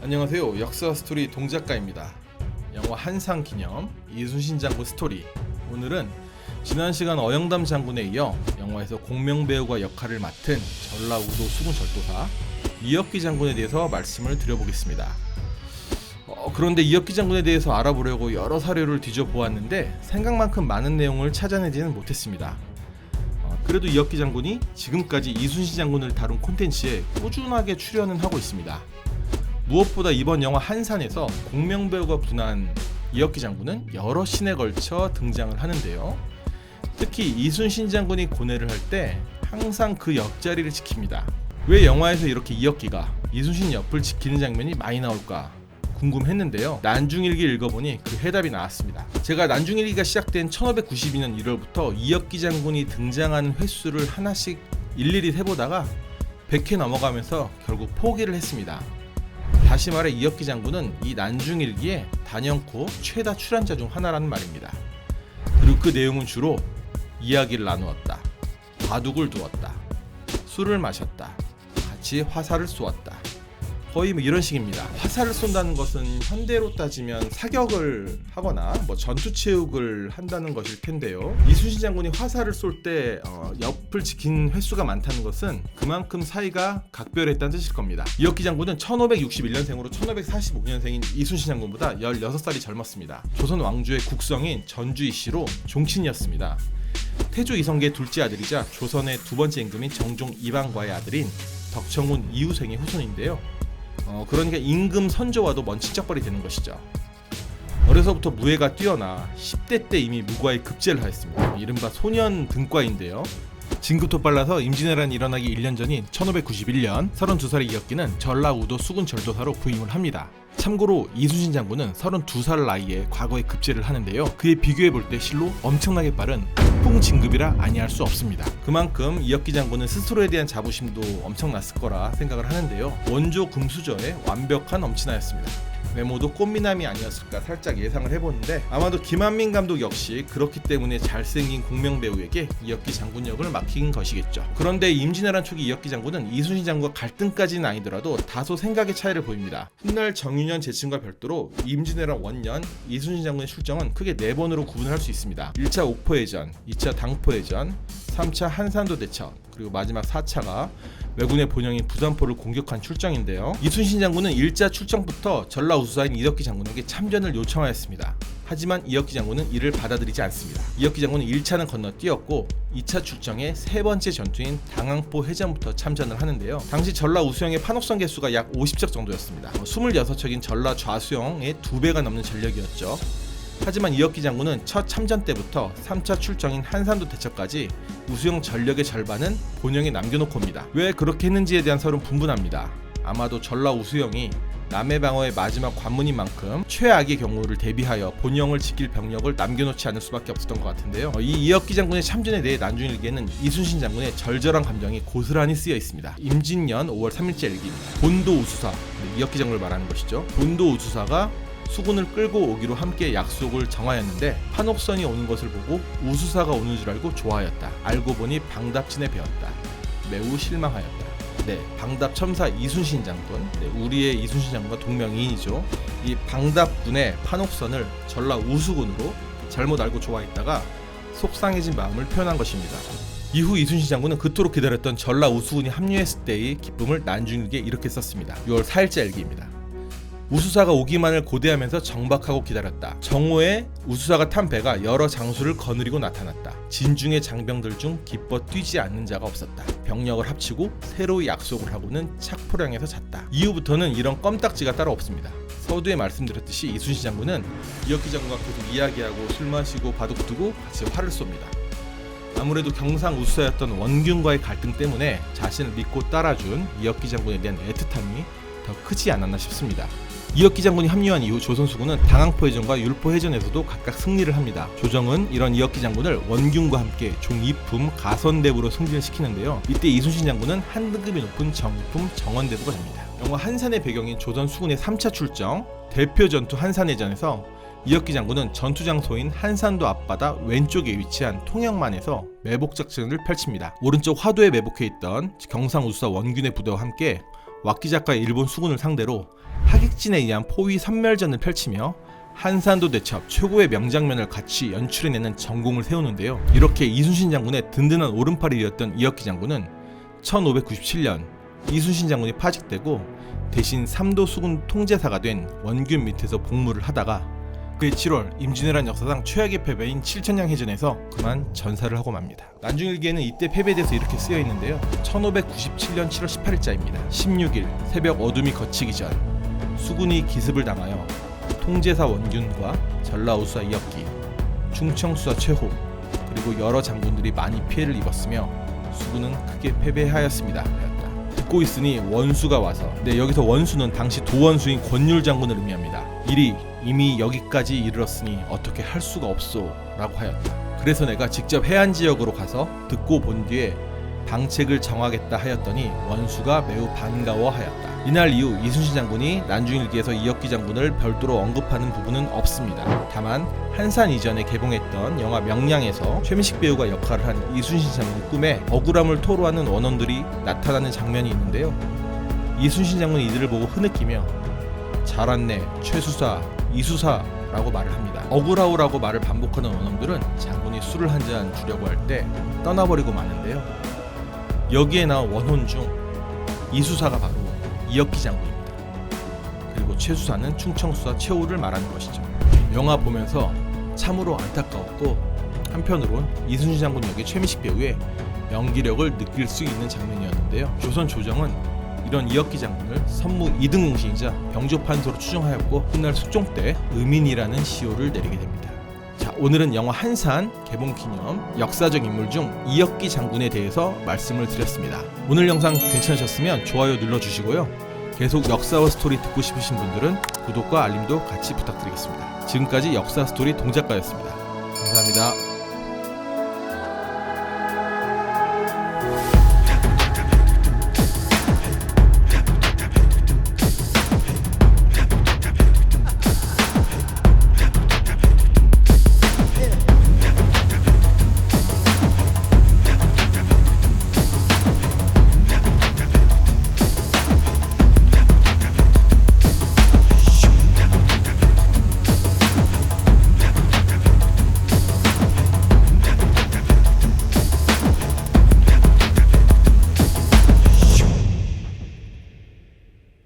안녕하세요. 역사 스토리 동작가입니다. 영화 한상 기념 이순신 장군 스토리. 오늘은 지난 시간 어영담 장군에 이어 영화에서 공명배우가 역할을 맡은 전라우도 수군 절도사 이혁기 장군에 대해서 말씀을 드려보겠습니다. 그런데 이혁기 장군에 대해서 알아보려고 여러 사료를 뒤져보았는데 생각만큼 많은 내용을 찾아내지는 못했습니다. 그래도 이혁기 장군이 지금까지 이순신 장군을 다룬 콘텐츠에 꾸준하게 출연은 하고 있습니다. 무엇보다 이번 영화 한산에서 공명배우가 분한 이혁기 장군은 여러 씬에 걸쳐 등장을 하는데요. 특히 이순신 장군이 고뇌를 할 때 항상 그 옆자리를 지킵니다. 왜 영화에서 이렇게 이혁기가 이순신 옆을 지키는 장면이 많이 나올까 궁금했는데요. 난중일기 읽어보니 그 해답이 나왔습니다. 제가 난중일기가 시작된 1592년 1월부터 이혁기 장군이 등장하는 횟수를 하나씩 일일이 세보다가 100회 넘어가면서 결국 포기를 했습니다. 다시 말해 이혁기 장군은 이 난중일기의 단연코 최다 출연자 중 하나라는 말입니다. 그리고 그 내용은 주로 이야기를 나누었다, 바둑을 두었다, 술을 마셨다, 같이 화살을 쏘았다, 거의 이런 식입니다. 화살을 쏜다는 것은 현대로 따지면 사격을 하거나 전투체육을 한다는 것일 텐데요. 이순신 장군이 화살을 쏠 때 옆을 지킨 횟수가 많다는 것은 그만큼 사이가 각별했다는 뜻일 겁니다. 이혁기 장군은 1561년생으로 1545년생인 이순신 장군보다 16살이 젊었습니다. 조선 왕조의 국성인 전주이씨로 종친이었습니다. 태조 이성계의 둘째 아들이자 조선의 두 번째 임금인 정종 이방과의 아들인 덕청훈 이후생의 후손인데요. 그러니까 임금 선조와도 먼 친척벌이 되는 것이죠. 어려서부터 무예가 뛰어나 10대 때 이미 무과에 급제를 하였습니다. 이른바 소년 등과인데요. 진급도 빨라서 임진왜란이 일어나기 1년 전인 1591년 32살의 이혁기는 전라우도 수군 절도사로 부임을 합니다. 참고로 이순신 장군은 32살 나이에 과거에 급제를 하는데요. 그에 비교해볼 때 실로 엄청나게 빠른 폭풍 진급이라 아니할 수 없습니다. 그만큼 이혁기 장군은 스스로에 대한 자부심도 엄청났을 거라 생각을 하는데요. 원조 금수저의 완벽한 엄친아였습니다. 외모도 꽃미남이 아니었을까 살짝 예상을 해보는데 아마도 김한민 감독 역시 그렇기 때문에 잘생긴 공명배우에게 이혁기 장군 역을 맡긴 것이겠죠. 그런데 임진왜란 초기 이혁기 장군은 이순신 장군과 갈등까지는 아니더라도 다소 생각의 차이를 보입니다. 훗날 정윤현 재친과 별도로 임진왜란 원년 이순신 장군의 출정은 크게 4번으로 구분할 수 있습니다. 1차 옥포해전, 2차 당포해전, 3차 한산도 대첩, 그리고 마지막 4차가 왜군의 본영인 부산포를 공격한 출정인데요. 이순신 장군은 1차 출정부터 전라우수사인 이혁기 장군에게 참전을 요청하였습니다. 하지만 이혁기 장군은 이를 받아들이지 않습니다. 이혁기 장군은 1차는 건너뛰었고 2차 출정의 세 번째 전투인 당항포 해전부터 참전을 하는데요. 당시 전라우수영의 판옥선 개수가 약 50척 정도였습니다. 26척인 전라 좌수영의 2배가 넘는 전력이었죠. 하지만 이혁기 장군은 첫 참전 때부터 3차 출정인 한산도 대첩까지 우수영 전력의 절반은 본영에 남겨놓고 옵니다. 왜 그렇게 했는지에 대한 설은 분분합니다. 아마도 전라 우수영이 남해 방어의 마지막 관문인 만큼 최악의 경우를 대비하여 본영을 지킬 병력을 남겨놓지 않을 수밖에 없었던 것 같은데요. 이 이혁기 장군의 참전에 대해 난중일기에는 이순신 장군의 절절한 감정이 고스란히 쓰여 있습니다. 임진년 5월 3일째 일기입니다. 본도 우수사, 이혁기 장군을 말하는 것이죠. 본도 우수사가 수군을 끌고 오기로 함께 약속을 정하였는데 판옥선이 오는 것을 보고 우수사가 오는 줄 알고 좋아하였다. 알고 보니 방답진에 배웠다. 매우 실망하였다. 방답 첨사 이순신 장군, 우리의 이순신 장군과 동명이인이죠. 이 방답군의 판옥선을 전라 우수군으로 잘못 알고 좋아했다가 속상해진 마음을 표현한 것입니다. 이후 이순신 장군은 그토록 기다렸던 전라 우수군이 합류했을 때의 기쁨을 난중일기에 이렇게 썼습니다. 6월 4일째 일기입니다. 우수사가 오기만을 고대하면서 정박하고 기다렸다. 정오에 우수사가 탄 배가 여러 장수를 거느리고 나타났다. 진중의 장병들 중 기뻐 뛰지 않는 자가 없었다. 병력을 합치고 새로이 약속을 하고는 착포량에서 잤다. 이후부터는 이런 껌딱지가 따로 없습니다. 서두에 말씀드렸듯이 이순신 장군은 이혁기 장군과 계속 이야기하고 술 마시고 바둑 두고 같이 활을 쏩니다. 아무래도 경상 우수사였던 원균과의 갈등 때문에 자신을 믿고 따라준 이혁기 장군에 대한 애틋함이 더 크지 않았나 싶습니다. 이혁기 장군이 합류한 이후 조선수군은 당항포해전과 율포해전에서도 각각 승리를 합니다. 조정은 이런 이혁기 장군을 원균과 함께 종이품 가선대부로 승진을 시키는데요. 이때 이순신 장군은 한 등급이 높은 정이품 정원대부가 됩니다. 영화 한산의 배경인 조선수군의 3차 출정 대표 전투 한산해전에서 이혁기 장군은 전투 장소인 한산도 앞바다 왼쪽에 위치한 통영만에서 매복 작전을 펼칩니다. 오른쪽 화도에 매복해 있던 경상 우수사 원균의 부대와 함께 왁기 작가의 일본 수군을 상대로 사격진에 의한 포위 섬멸전을 펼치며 한산도 대첩 최고의 명장면을 같이 연출해내는 전공을 세우는데요. 이렇게 이순신 장군의 든든한 오른팔이었던 이혁기 장군은 1597년 이순신 장군이 파직되고 대신 삼도 수군 통제사가 된 원균 밑에서 복무를 하다가 그해 7월 임진왜란 역사상 최악의 패배인 칠천량 해전에서 그만 전사를 하고 맙니다. 난중일기에는 이때 패배에 대해서 이렇게 쓰여 있는데요. 1597년 7월 18일자입니다. 16일 새벽 어둠이 걷히기 전 수군이 기습을 당하여 통제사 원균과 전라우수사 이혁기, 충청수사 최호 그리고 여러 장군들이 많이 피해를 입었으며 수군은 크게 패배하였습니다. 듣고 있으니 원수가 와서, 여기서 원수는 당시 도원수인 권율 장군을 의미합니다. 일이 이미 여기까지 이르렀으니 어떻게 할 수가 없소 라고 하였다. 그래서 내가 직접 해안 지역으로 가서 듣고 본 뒤에 방책을 정하겠다 하였더니 원수가 매우 반가워하였다. 이날 이후 이순신 장군이 난중일기에서 이혁기 장군을 별도로 언급하는 부분은 없습니다. 다만 한산 이전에 개봉했던 영화 명량에서 최민식 배우가 역할을 한 이순신 장군 꿈에 억울함을 토로하는 원원들이 나타나는 장면이 있는데요. 이순신 장군이 이들을 보고 흐느끼며 잘 왔네 최수사 이수사라고 말을 합니다. 억울하오라고 말을 반복하는 원원들은 장군이 술을 한잔 주려고 할 때 떠나버리고 마는데요. 여기에 나온 원혼 중 이수사가 바로 이혁기 장군입니다. 그리고 최수사는 충청수사 최호를 말하는 것이죠. 영화 보면서 참으로 안타까웠고 한편으론 이순신 장군 역의 최민식 배우의 연기력을 느낄 수 있는 장면이었는데요. 조선 조정은 이런 이혁기 장군을 선무 2등 공신이자 병조판소로 추정하였고 훗날 숙종 때 의민이라는 시호를 내리게 됩니다. 자, 오늘은 영화 한산 개봉기념 역사적 인물 중 이혁기 장군에 대해서 말씀을 드렸습니다. 오늘 영상 괜찮으셨으면 좋아요 눌러주시고요. 계속 역사와 스토리 듣고 싶으신 분들은 구독과 알림도 같이 부탁드리겠습니다. 지금까지 역사 스토리 동작가였습니다. 감사합니다.